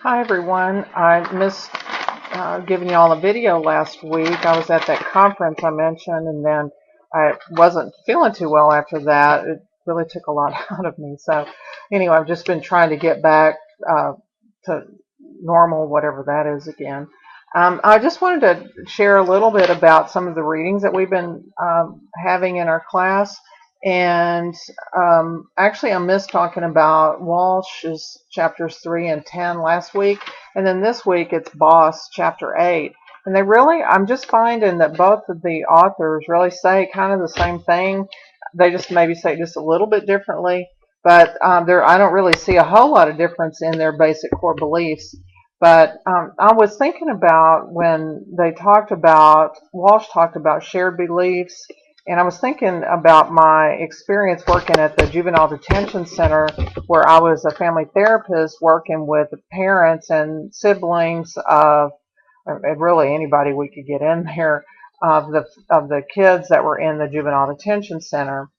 Hi everyone. I missed giving you all a video last week. I was at that conference I mentioned, and then I wasn't feeling too well after that. It really took a lot out of me. So anyway, I've just been trying to get back to normal, whatever that is again. I just wanted to share a little bit about some of the readings that we've been having in our class. And actually, I missed talking about Walsh's chapters 3 and 10 last week. And then this week, it's Boss chapter 8. And I'm just finding that both of the authors really say kind of the same thing. They just maybe say it just a little bit differently. But I don't really see a whole lot of difference in their basic core beliefs. But I was thinking about when Walsh talked about shared beliefs, and I was thinking about my experience working at the Juvenile Detention Center, where I was a family therapist working with parents and siblings of really anybody we could get in there of the kids that were in the Juvenile Detention Center.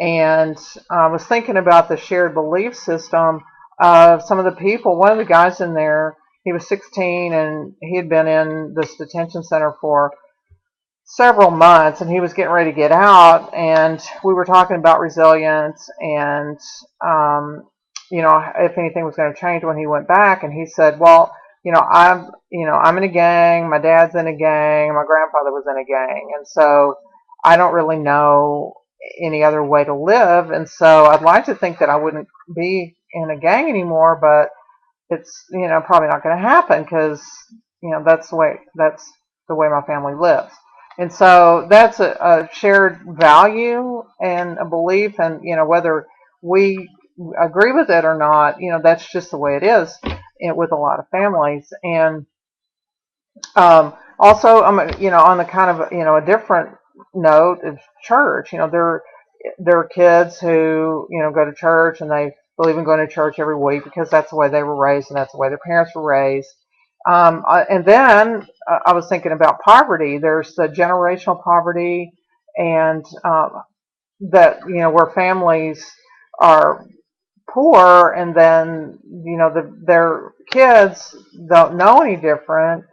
And I was thinking about the shared belief system of some of the people. One of the guys in there, he was 16 and he had been in this detention center for several months, and he was getting ready to get out, and we were talking about resilience and if anything was going to change when he went back. And he said, well, I'm in a gang, my dad's in a gang, my grandfather was in a gang, and so I don't really know any other way to live, and so I'd like to think that I wouldn't be in a gang anymore, but it's probably not going to happen because that's the way my family lives. And so that's a shared value and a belief, and whether we agree with it or not, that's just the way it is with a lot of families. And also, on the kind of a different note is church. There are kids who go to church, and they believe in going to church every week because that's the way they were raised and that's the way their parents were raised. And then I was thinking about poverty. There's the generational poverty, and that where families are poor, and then their kids don't know any different,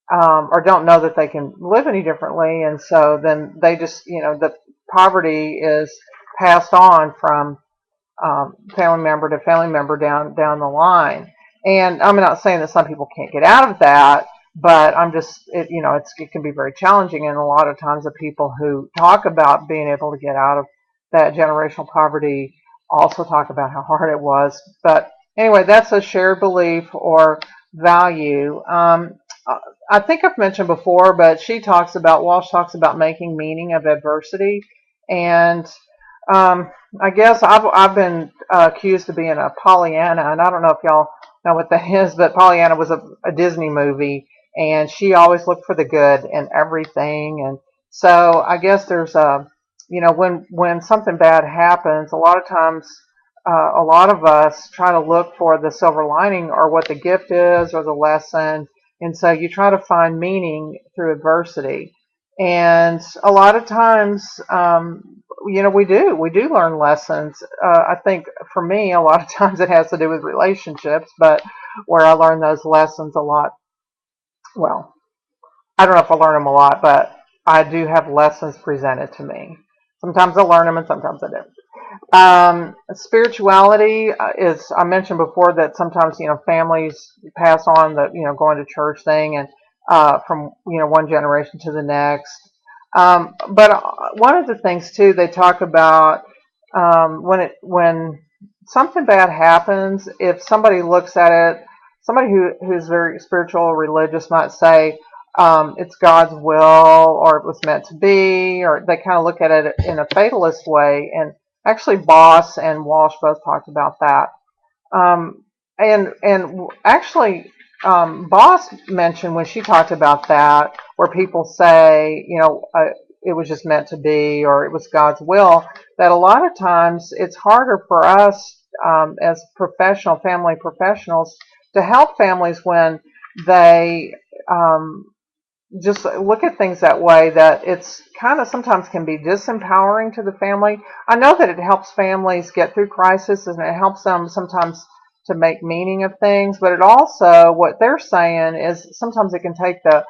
or don't know that they can live any differently, and so then they just the poverty is passed on from family member to family member down the line. And I'm not saying that some people can't get out of that, but it can be very challenging. And a lot of times the people who talk about being able to get out of that generational poverty also talk about how hard it was. But anyway, that's a shared belief or value. I think I've mentioned before, but Walsh talks about making meaning of adversity. And I guess I've been accused of being a Pollyanna, and I don't know if y'all know what that is, but Pollyanna was a Disney movie, and she always looked for the good in everything. And so I guess there's when something bad happens, a lot of times a lot of us try to look for the silver lining or what the gift is or the lesson, and so you try to find meaning through adversity. And a lot of times, we do learn lessons. I think for me, a lot of times it has to do with relationships, but where I learn those lessons a lot. Well, I don't know if I learn them a lot, but I do have lessons presented to me. Sometimes I learn them and sometimes I don't. Spirituality is, I mentioned before that sometimes, families pass on the, going to church thing, and from, one generation to the next. But one of the things too, they talk about when something bad happens, if somebody looks at it, somebody who's very spiritual or religious might say, it's God's will, or it was meant to be, or they kind of look at it in a fatalist way. And actually, Boss and Walsh both talked about that. And actually, Boss mentioned when she talked about that, where people say, it was just meant to be, or it was God's will, that a lot of times it's harder for us as family professionals to help families when they just look at things that way, that it's kind of sometimes can be disempowering to the family. I know that it helps families get through crisis, and it helps them sometimes to make meaning of things, but it also, what they're saying is sometimes it can take the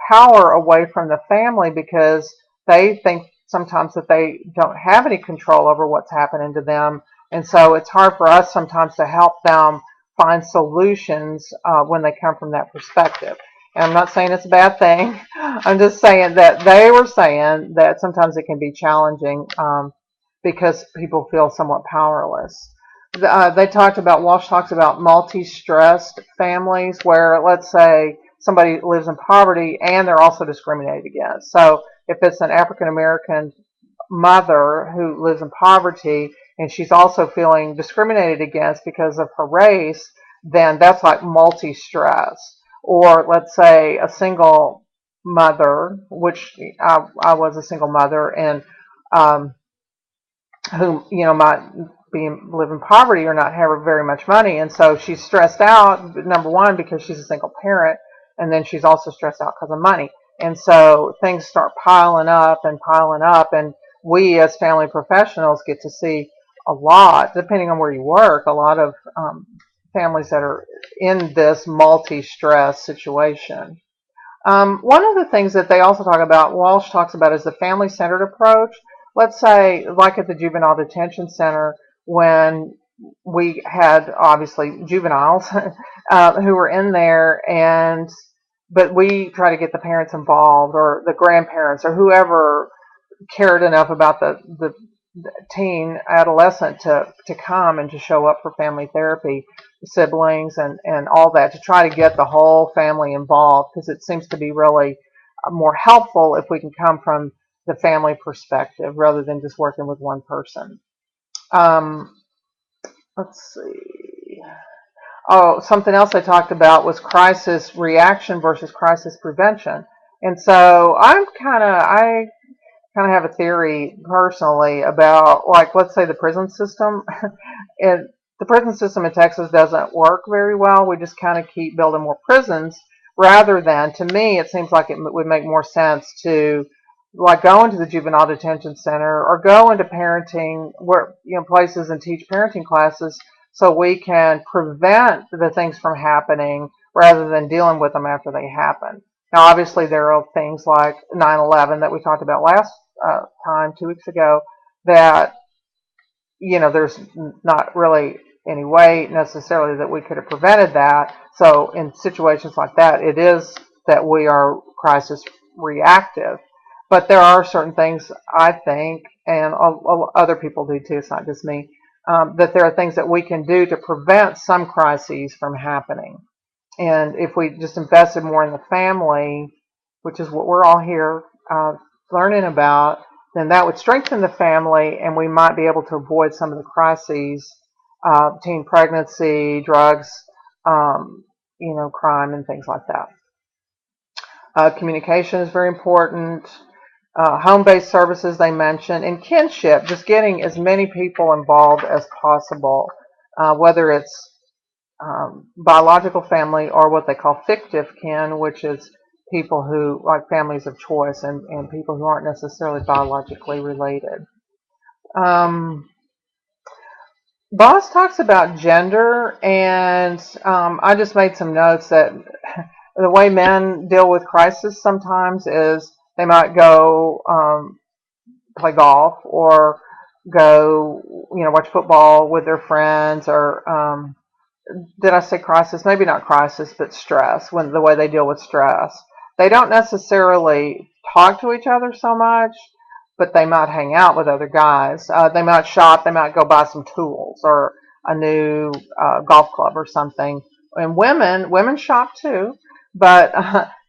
power away from the family because they think sometimes that they don't have any control over what's happening to them. And so it's hard for us sometimes to help them find solutions when they come from that perspective. And I'm not saying it's a bad thing. I'm just saying that they were saying that sometimes it can be challenging because people feel somewhat powerless. Walsh talks about multi-stressed families where, let's say, somebody lives in poverty and they're also discriminated against. So if it's an African American mother who lives in poverty and she's also feeling discriminated against because of her race, then that's like multi-stress. Or let's say a single mother, which I was a single mother, and um, who might live in poverty or not have very much money, and so she's stressed out. Number one, because she's a single parent, and then she's also stressed out because of money, and so things start piling up, and we as family professionals get to see a lot, depending on where you work, a lot of families that are in this multi-stress situation. One of the things that they also talk about, Walsh talks about, is the family-centered approach. Let's say, like at the juvenile detention center, when we had obviously juveniles who were in there, but we try to get the parents involved or the grandparents or whoever cared enough about the teen adolescent to come and to show up for family therapy, siblings and all that, to try to get the whole family involved, because it seems to be really more helpful if we can come from the family perspective rather than just working with one person. Um, let's see. Oh, something else I talked about was crisis reaction versus crisis prevention. And so I kind of have a theory personally about, like, let's say the prison system. And the prison system in Texas doesn't work very well. We just kind of keep building more prisons rather than, to me, it seems like it would make more sense to like go into the juvenile detention center or go into parenting places and teach parenting classes so we can prevent the things from happening rather than dealing with them after they happen. Now, obviously, there are things like 9/11 that we talked about last time, 2 weeks ago, that there's not really any way necessarily that we could have prevented that. So in situations like that, it is that we are crisis reactive. But there are certain things, I think, and other people do too, it's not just me, that there are things that we can do to prevent some crises from happening. And if we just invested more in the family, which is what we're all here learning about, then that would strengthen the family, and we might be able to avoid some of the crises, teen pregnancy, drugs, crime, and things like that. Communication is very important. Home-based services they mentioned, and kinship, just getting as many people involved as possible, whether it's biological family or what they call fictive kin, which is people who like families of choice and people who aren't necessarily biologically related. Um, Boss talks about gender, and I just made some notes that the way men deal with crisis sometimes is they might go play golf or go, watch football with their friends, or did I say crisis? Maybe not crisis, but stress, when the way they deal with stress. They don't necessarily talk to each other so much, but they might hang out with other guys. They might shop, they might go buy some tools or a new golf club or something. And women shop too, but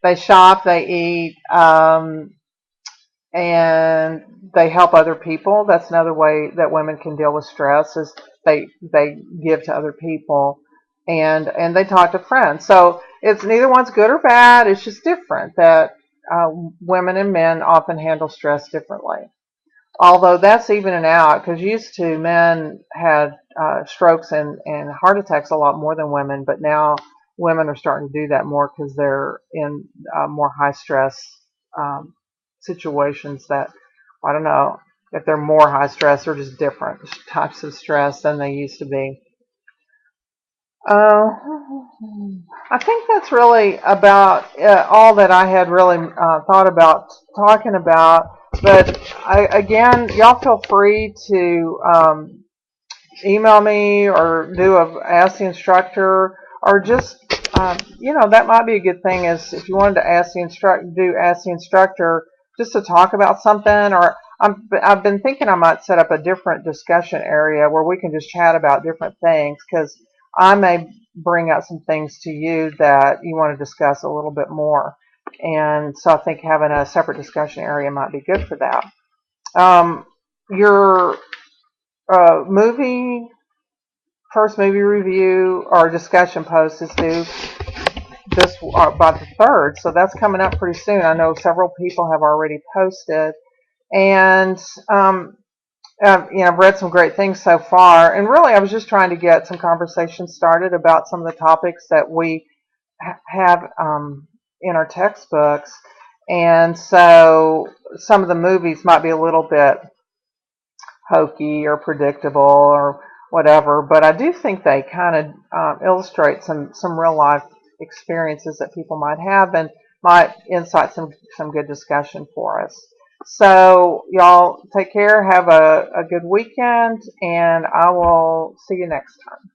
they shop, they eat, and they help other people. That's another way that women can deal with stress, is they give to other people, and they talk to friends. So it's neither one's good or bad. It's just different that women and men often handle stress differently. Although that's evening out, because used to men had strokes and heart attacks a lot more than women, but now women are starting to do that more because they're in more high stress um, situations that, I don't know if they're more high stress or just different types of stress than they used to be. Uh, I think that's really about all that I had really thought about talking about. But again, y'all feel free to email me or do a ask the instructor, or just that might be a good thing, is if you wanted to ask the instructor just to talk about something. Or I've been thinking I might set up a different discussion area where we can just chat about different things, because I may bring out some things to you that you want to discuss a little bit more, and so I think having a separate discussion area might be good for that. Your movie first movie review or discussion post is due this by the 3rd, so that's coming up pretty soon. I know several people have already posted, and I've read some great things so far. And really, I was just trying to get some conversation started about some of the topics that we have in our textbooks, and so some of the movies might be a little bit hokey or predictable or whatever, but I do think they kind of illustrate some real life experiences that people might have, and might incite some good discussion for us. So y'all take care, have a good weekend, and I will see you next time.